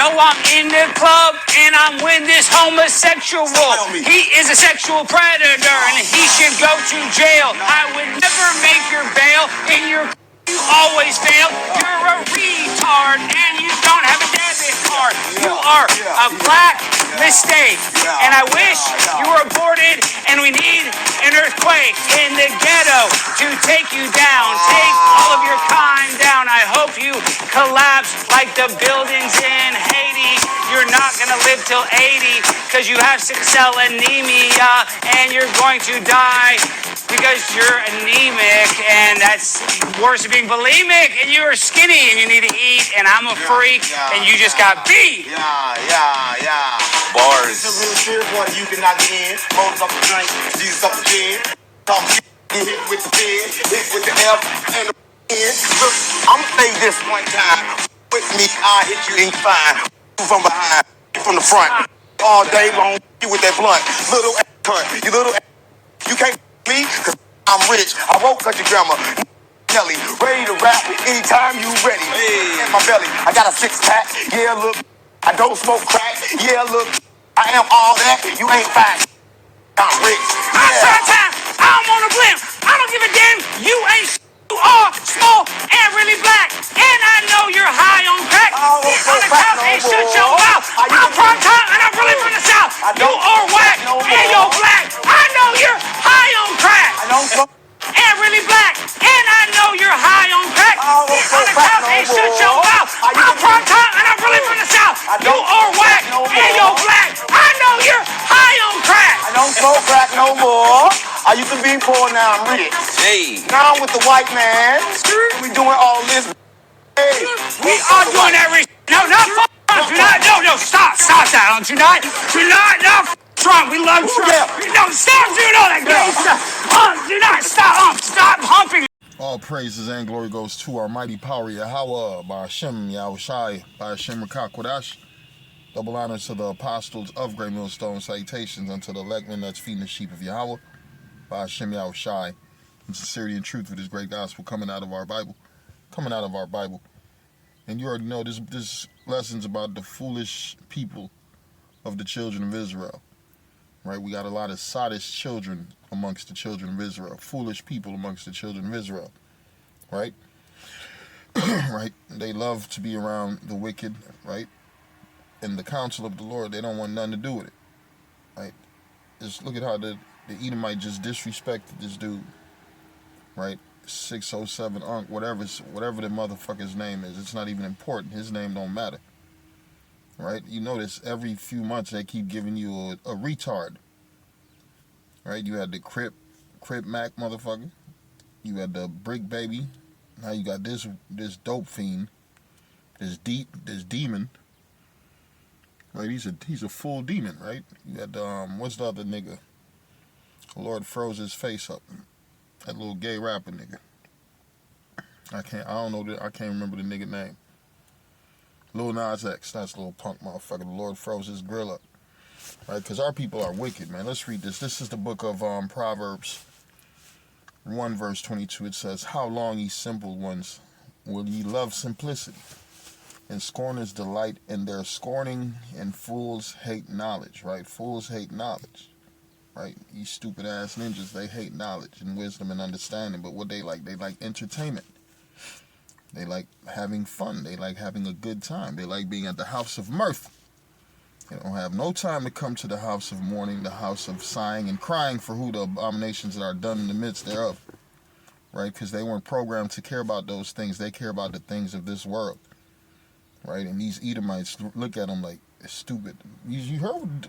Yo, I'm in the club and I'm with this homosexual. He is a sexual predator and he should go to jail. I would never make your bail. In your you always fail. You're a retard and you don't have a debit card. You are a black mistake. And I wish you were aborted and we need an earthquake in the ghetto to take you down. Take all of your kind down. I hope you collapse like the buildings in Haiti. You're not going to live till 80 because you have sickle cell anemia and you're going to die because you're anemic, and that's worse than being bulimic, and you're skinny and you need to eat, and I'm a freak and you just got beat. Bars. It's a real serious one. You cannot get in. Rolls up the drink. Jesus up the gin. Talk shit. Get hit with the N. Hit with the F and the N. Look, I'ma say this one time. With me, I'll hit you ain't fine. From behind, from the front. All day long. You with that blunt. Little cunt. You little you can't me, cause I'm rich. I won't cut your grandma. Kelly, ready to rap anytime you ready. Hey. In my belly, I got a 6-pack. Yeah, look. I don't smoke crack. Yeah, look. I am all that. You ain't fat. I'm rich. Time. I don't want to blimp. I don't give a damn. You ain't. You are small and really black. And I know you're high on crack. On the couch and shut your mouth. I'm from town and I'm really from the south. You are whack and you're black. I know you're high on crack. And really black. And I know you're high on crack. On the couch and shut your mouth. I'm from town and I'm really from the south. You are whack and you're black. I know you're high on crack. I don't smoke crack no more. I used to be poor, now I'm rich. Hey. Now I'm with the white man. We doing all this. Hey. We are doing every. No, stop that. Do not, Trump. We love Trump. No, stop doing all that great stuff. Do not, stop humping. All praises and glory goes to our mighty power Yahweh, by Hashem Yahushai, by Hashem Rakakwadash. Double honor to the apostles of Great Millstone. Salutations unto the electmen that's feeding the sheep of Yahweh, by Hashem Yahushai. In sincerity and truth with this great gospel coming out of our Bible. And you already know this lesson's about the foolish people of the children of Israel. Right? We got a lot of sottish children amongst the children of Israel. Foolish people amongst the children of Israel. Right? Right? They love to be around the wicked, right? In the counsel of the Lord, they don't want nothing to do with it. Right? Just look at how the Edomite just disrespected this dude. Right? 607 Unc, whatever the motherfucker's name is. It's not even important. His name don't matter. Right? You notice every few months they keep giving you a retard. Right? You had the Crip Mac motherfucker. You had the Brick Baby. Now you got this dope fiend. This demon. Right? He's a full demon, right? You had what's the other nigga? The Lord froze his face up. That little gay rapper nigga. I can't remember the nigga name. Lil Nas X, that's a little punk motherfucker. The Lord froze his grill up. Right, because our people are wicked, man. Let's read this. This is the book of Proverbs 1 verse 22. It says, "How long, ye simple ones, will ye love simplicity? And scorners delight in their scorning, and fools hate knowledge." Right? Fools hate knowledge. Right? These stupid ass ninjas, they hate knowledge and wisdom and understanding. But what they like entertainment. They like having fun. They like having a good time. They like being at the house of mirth. They don't have no time to come to the house of mourning, the house of sighing and crying for who the abominations that are done in the midst thereof. Right? Because they weren't programmed to care about those things. They care about the things of this world. Right? And these Edomites look at them like, it's stupid. You heard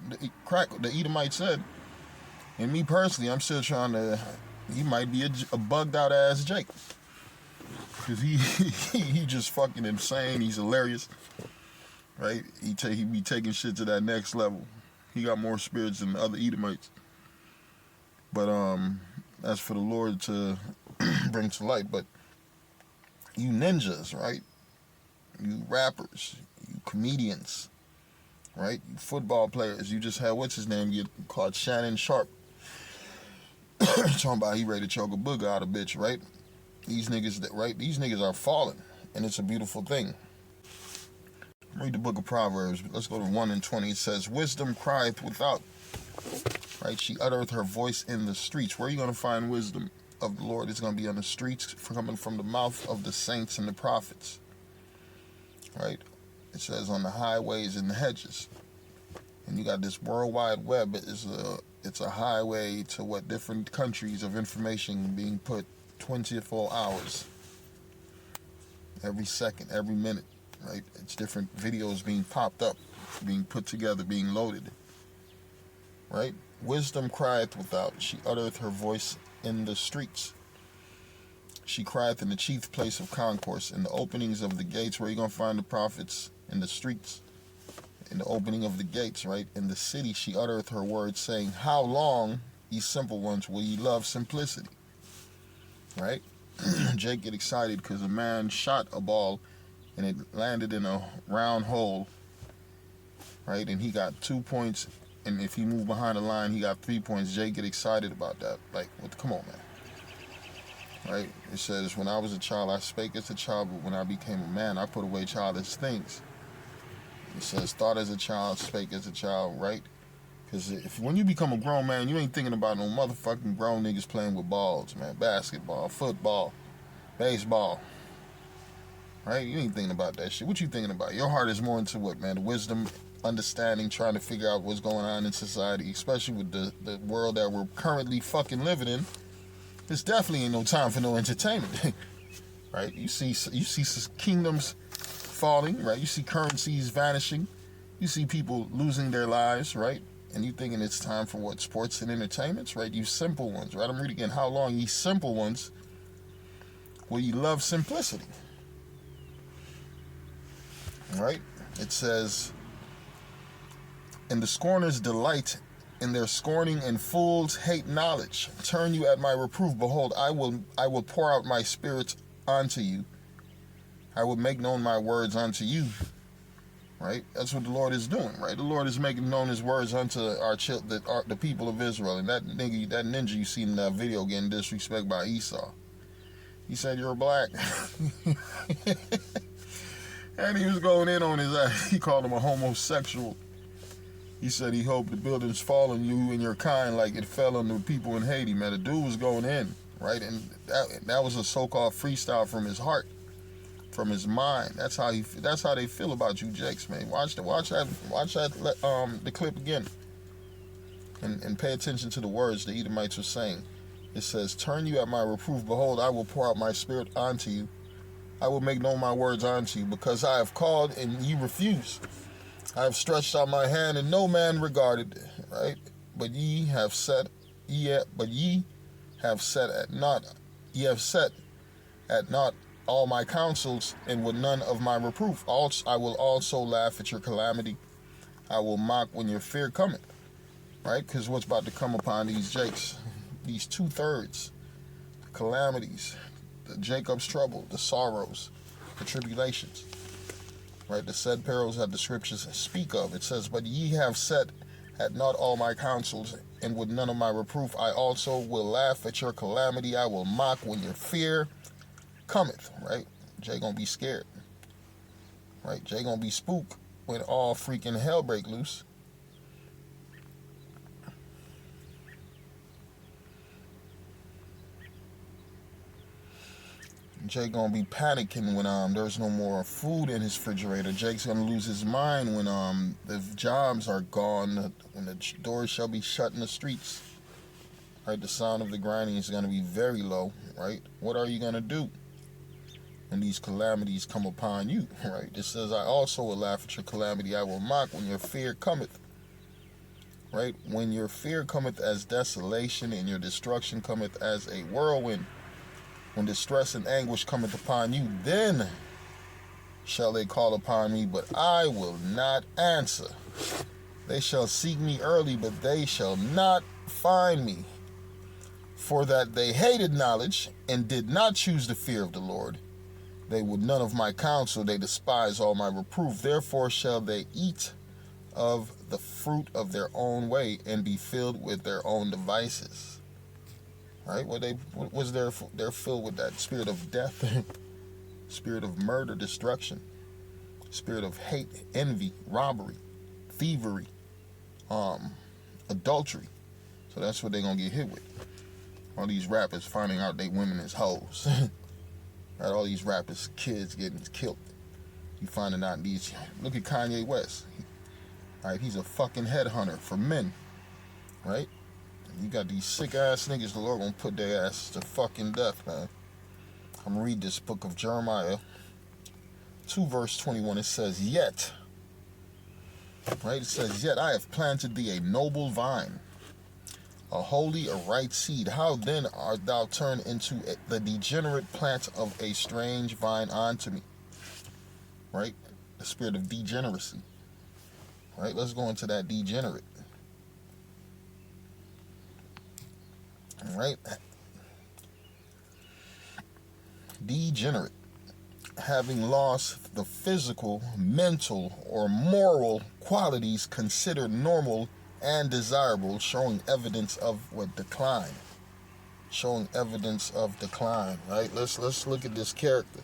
what the Edomite said. And me personally, I'm still trying to, he might be a bugged out ass Jake. Because he just fucking insane. He's hilarious. Right? He be taking shit to that next level. He got more spirits than the other Edomites. But that's for the Lord to bring to light. But you ninjas, right? You rappers, you comedians, right? You football players. You just had, what's his name? You called Shannon Sharp. Talking about he ready to choke a booger out of bitch, right? These niggas are falling, and it's a beautiful thing. Read the book of Proverbs. Let's go to 1:20. It says, wisdom crieth without. Right? She uttereth her voice in the streets. Where are you going to find wisdom of the Lord? It's going to be on the streets, coming from the mouth of the saints and the prophets. Right? It says on the highways and the hedges. And you got this World Wide Web. It's a highway to what different countries of information being put 24 hours. Every second, every minute. Right? It's different videos being popped up, being put together, being loaded. Right? Wisdom crieth without. She uttereth her voice in the streets. She crieth in the chief place of concourse, in the openings of the gates. Where you going to find the prophets? In the streets. In the opening of the gates, right? In the city she uttereth her words, saying, how long, ye simple ones, will ye love simplicity? Right? Jake get excited because a man shot a ball and it landed in a round hole, right? And he got 2 points, and if he moved behind the line, he got 3 points. Jake get excited about that. Like, come on, man. Right? It says, when I was a child, I spake as a child, but when I became a man, I put away childish things. It says, thought as a child, spake as a child, right? Because when you become a grown man, you ain't thinking about no motherfucking grown niggas playing with balls, man. Basketball, football, baseball. Right? You ain't thinking about that shit. What you thinking about? Your heart is more into what, man? The wisdom, understanding, trying to figure out what's going on in society, especially with the world that we're currently fucking living in. This definitely ain't no time for no entertainment. Right? You see kingdoms falling, right? You see currencies vanishing. You see people losing their lives, right? And you thinking it's time for what? Sports and entertainments, right? You simple ones, right? I'm reading again. How long, ye simple ones, will ye love simplicity? Right? It says, and the scorners delight in their scorning, and fools hate knowledge. Turn you at my reproof. Behold, I will pour out my spirit unto you. I will make known my words unto you. Right? That's what the Lord is doing, right? The Lord is making known his words unto the people of Israel. And that ninja you seen in that video getting disrespected by Esau. He said, you're black. And he was going in on his ass. He called him a homosexual. He said he hoped the buildings fall on you and your kind like it fell on the people in Haiti, man. The dude was going in, right? And that was a so-called freestyle from his heart, from his mind. That's how they feel about you, Jakes, man. Watch that the clip again. And pay attention to the words the Edomites are saying. It says, turn you at my reproof. Behold, I will pour out my spirit onto you. I will make known my words unto you, because I have called and ye refuse. I have stretched out my hand and no man regarded, right? But ye have set at naught all my counsels, and with none of my reproof. I will also laugh at your calamity. I will mock when your fear cometh, right? Because what's about to come upon these Jakes, these 2/3, the calamities, the Jacob's trouble, the sorrows, the tribulations, right? The said perils that the scriptures speak of. It says, but ye have set at naught all my counsels, and with none of my reproof. I also will laugh at your calamity. I will mock when your fear cometh, right? Jay gonna be scared, right? Jay gonna be spooked when all freaking hell break loose. Jake gonna be panicking when there's no more food in his refrigerator. Jake's gonna lose his mind when the jobs are gone, when the doors shall be shut in the streets. Right, the sound of the grinding is gonna be very low. Right, what are you gonna do when these calamities come upon you? Right, it says, I also will laugh at your calamity. I will mock when your fear cometh. Right, when your fear cometh as desolation, and your destruction cometh as a whirlwind. When distress and anguish cometh upon you, then shall they call upon me, but I will not answer. They shall seek me early, but they shall not find me. For that they hated knowledge, and did not choose the fear of the Lord. They would none of my counsel, they despise all my reproof. Therefore shall they eat of the fruit of their own way, and be filled with their own devices. Right? They're filled with that spirit of death, spirit of murder, destruction. spirit of hate, envy, robbery, thievery, adultery. So that's what they're gonna get hit with. All these rappers finding out they women is hoes. Right, all these rappers, kids getting killed. You finding out these. Look at Kanye West. Right, he's a fucking headhunter for men. Right? You got these sick ass niggas. The Lord gonna put their ass to fucking death, man. I'm gonna read this book of Jeremiah 2 verse 21. It says, yet. Right? It says, yet I have planted thee a noble vine, a holy, a right seed. How then art thou turned into the degenerate plant of a strange vine unto me? Right? The spirit of degeneracy. Right? Let's go into that degenerate. Right? Degenerate. Having lost the physical, mental, or moral qualities considered normal and desirable, showing evidence of what decline. Showing evidence of decline, right? Let's look at this character.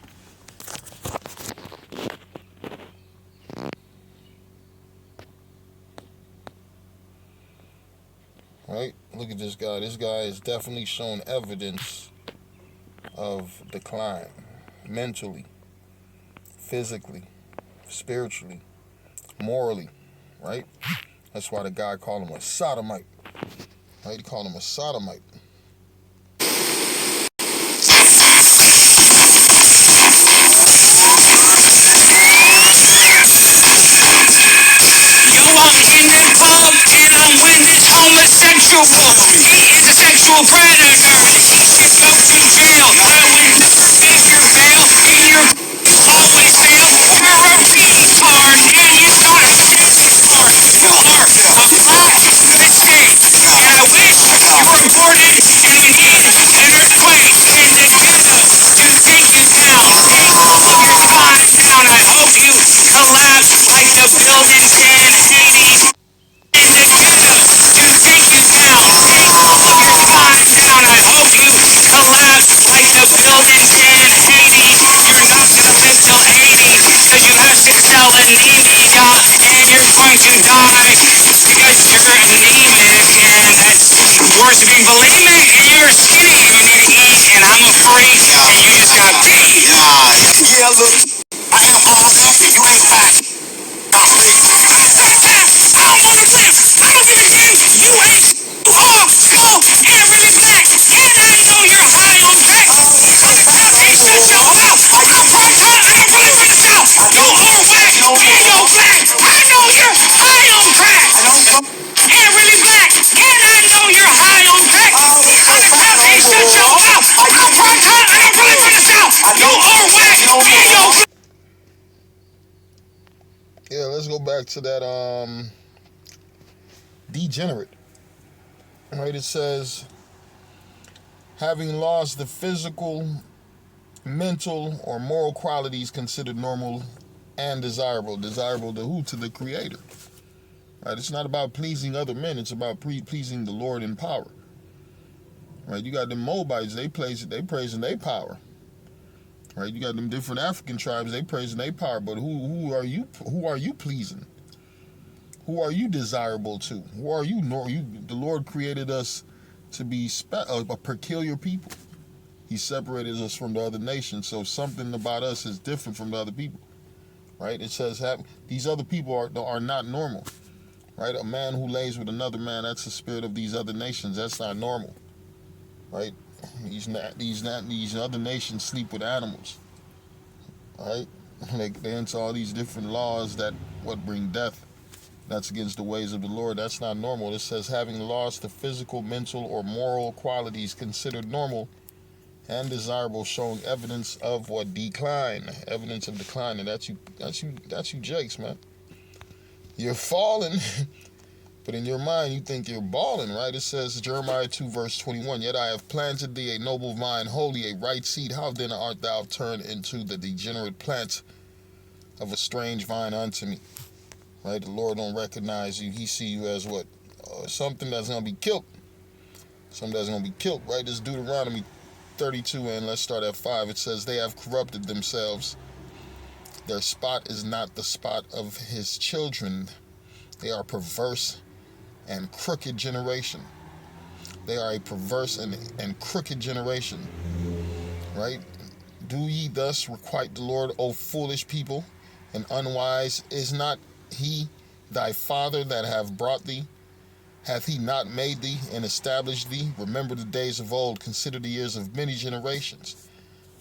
Right? Look at this guy. This guy is definitely showing evidence of decline. Mentally, physically, spiritually, morally, right? That's why the guy called him a sodomite. Right? He called him a sodomite. Yo, I'm in the club and I'm with this homosexual. He is a sexual predator. He should go to jail. I would never make your bail. In your you always fail. You're a retard and you got a credit card. You are a black mistake. And I wish you were aborted and in an earthquake in the ghetto to take you down. Take your spine down. I hope you collapse like the buildings in 80s. In the ghetto to take you down. Take your spine down. I hope you collapse like the buildings in 80s. You're not gonna live till 80, cause you have to sell anemia and you're going to die because you're anemic, and that's worse than being bulimic, and you're skinny and you eat, and I'm a freak and you just got beat. Yeah, look, I am all that, you ain't fat. I'm big. I don't wanna live. I don't give a damn. You ain't you are small and really black. And I know you're high on crack. Hey, shut your mouth. I'm from town and I'm really from the south. You are whack and you're black. I know you're high on crack. And really black. And I know you're high on crack. Hey, shut your mouth. I'm from town and I'm really from the south. You are whack and you're black. Yeah, let's go back to that degenerate. Right, it says, having lost the physical, mental, or moral qualities considered normal and desirable. Desirable to who? To the Creator. Right, it's not about pleasing other men. It's about pleasing the Lord in power. Right, you got them Moabites. They praising their power. Right, you got them different African tribes. They praising their power. But who are you? Who are you pleasing? Who are you desirable to? Who are you? The Lord created us to be a peculiar people. He separated us from the other nations. So something about us is different from the other people. Right? It says these other people are not normal. Right? A man who lays with another man, that's the spirit of these other nations. That's not normal. Right? These other nations sleep with animals. Right? They enter all these different laws that bring death. That's against the ways of the Lord. That's not normal. It says, having lost the physical, mental, or moral qualities considered normal and desirable, showing evidence of what? Decline. Evidence of decline. And that's you, Jakes, man. You're falling, but in your mind you think you're balling, right? It says, Jeremiah 2 verse 21, yet I have planted thee a noble vine, holy, a right seed. How then art thou turned into the degenerate plant of a strange vine unto me? Right? The Lord don't recognize you. He see you as what? Something that's going to be killed. Something that's going to be killed, right? This Deuteronomy 32, and let's start at 5. It says, they have corrupted themselves. Their spot is not the spot of his children. They are perverse and crooked generation. They are a perverse and crooked generation. Right? Do ye thus requite the Lord, O foolish people, and unwise? Is not he thy father that have brought thee? Hath he not made thee and established thee? Remember the days of old, consider the years of many generations.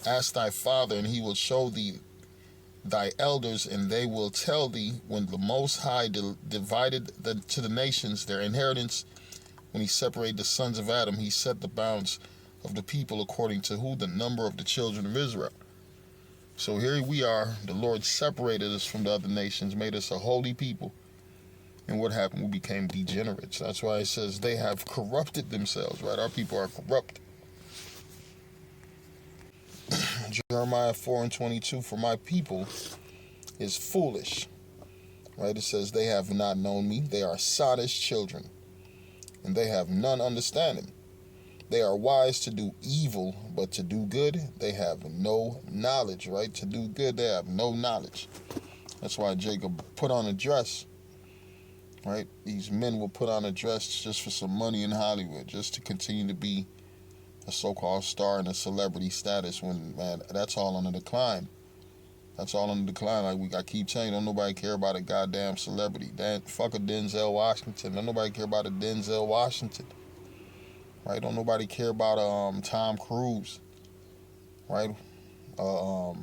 Ask thy father, and he will show thee thy elders, and they will tell thee, when the Most High divided to the nations their inheritance, when he separated the sons of Adam, he set the bounds of the people according to who? The number of the children of Israel. So here we are. The Lord separated us from the other nations, made us a holy people. And what happened? We became degenerates. That's why it says they have corrupted themselves, right? Our people are corrupt. Jeremiah 4:22, for my people is foolish, right? It says they have not known me. They are sottish children, and they have none understanding. They are wise to do evil, but to do good, they have no knowledge, right? To do good, they have no knowledge. That's why Jacob put on a dress, right? These men will put on a dress just for some money in Hollywood, just to continue to be a so-called star and a celebrity status, when, man, that's all on the decline. That's all on the decline. Like I keep telling you, don't nobody care about a goddamn celebrity. Fuck a Denzel Washington. Don't nobody care about a Denzel Washington. Right? Don't nobody care about Tom Cruise. Right?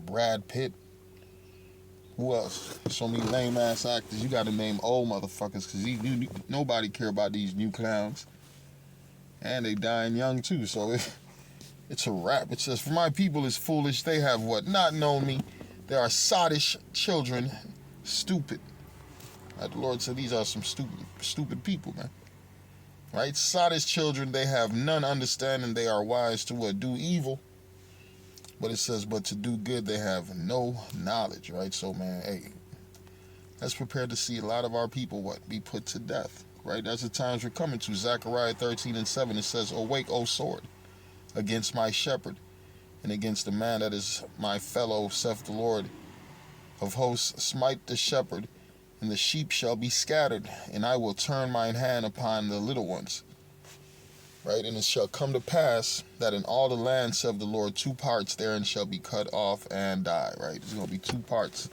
Brad Pitt. Who else? So many lame ass actors. You got to name old motherfuckers, because nobody care about these new clowns. And they dying young too, so it's a wrap. It says, for my people is foolish. They have what? Not known me. They are sottish children, stupid. Like the Lord said, these are some stupid people, man. Right? Sottish children, they have none understanding. They are wise to what? Do evil. But it says, but to do good, they have no knowledge, right? So, man, hey, let's prepare to see a lot of our people, what? Be put to death. Right? That's the times we're coming to. Zechariah 13:7, it says, awake, O sword, against my shepherd, and against the man that is my fellow, saith the Lord of hosts. Smite the shepherd, and the sheep shall be scattered, and I will turn mine hand upon the little ones. Right? And it shall come to pass that in all the land, saith the Lord, 2 parts therein shall be cut off and die. Right? There's going to be 2 parts.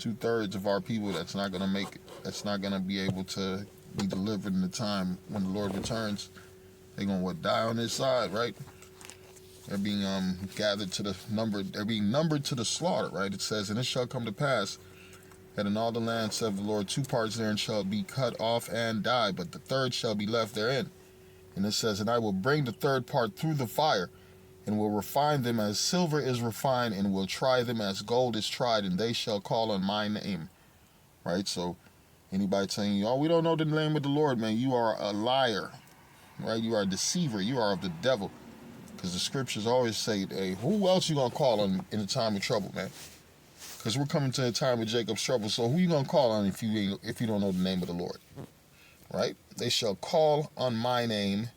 2/3 of our people that's not going to make it. That's not going to be able to be delivered in the time when the Lord returns. They're going to die on this side, right? They're being gathered to the number. They're being numbered to the slaughter, right? It says, and it shall come to pass that in all the land, saith the Lord, 2 parts therein shall be cut off and die, but the 3rd shall be left therein. And it says, and I will bring the 3rd part through the fire, and will refine them as silver is refined, and will try them as gold is tried, and they shall call on my name. Right? So anybody telling you, oh, we don't know the name of the Lord, man, you are a liar. Right? You are a deceiver. You are of the devil. Because the scriptures always say, hey, who else you going to call on in a time of trouble, man? Because we're coming to a time of Jacob's trouble. So who you going to call on if you don't know the name of the Lord? Right? They shall call on my name,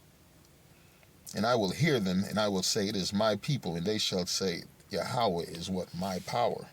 and I will hear them, and I will say, it is my people. And they shall say, Yahweh is what? My power.